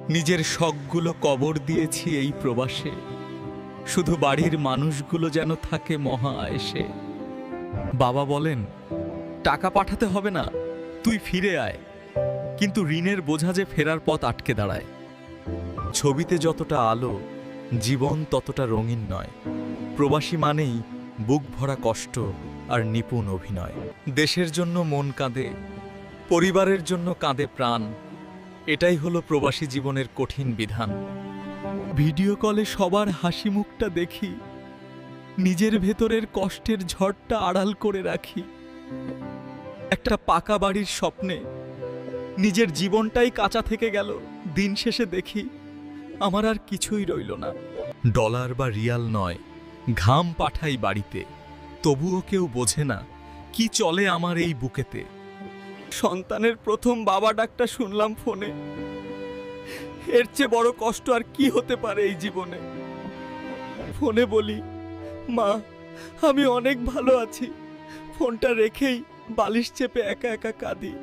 নিজের শখগুলো কবর দিয়েছি এই প্রবাসে, শুধু বাড়ির মানুষগুলো যেন থাকে মহা আয়েশে। বাবা বলেন, টাকা পাঠাতে হবে না, তুই ফিরে আয়। কিন্তু ঋণের বোঝা যে ফেরার পথ আটকে দাঁড়ায়। ছবিতে যতটা আলো, জীবন ততটা রঙিন নয়। প্রবাসী মানেই বুক ভরা কষ্ট আর নিপুণ অভিনয়। দেশের জন্য মন কাঁদে, পরিবারের জন্য কাঁদে প্রাণ। এটাই হলো প্রবাসী জীবনের কঠিন বিধান। ভিডিও কলে সবার হাসি মুখটা দেখি, নিজের ভেতরের কষ্টের ঝড়টা আড়াল করে রাখি। একটা পাকা বাড়ির স্বপ্নে নিজের জীবনটাই কাঁচা থেকে গেল। দিন শেষে দেখি আমার আর কিছুই রইল না। ডলার বা রিয়াল নয়, ঘাম পাঠাই বাড়িতে, তবুও কেউ বোঝে না কি চলে আমার এই বুকেতে। সন্তানের প্রথম বাবা ডাকটা শুনলাম ফোনে, এর চেয়ে বড় কষ্ট আর কি হতে পারে এই জীবনে। ফোনে বলি, মা আমি অনেক ভালো আছি। ফোনটা রেখেই বালিশ চেপে একা একা কাঁদি।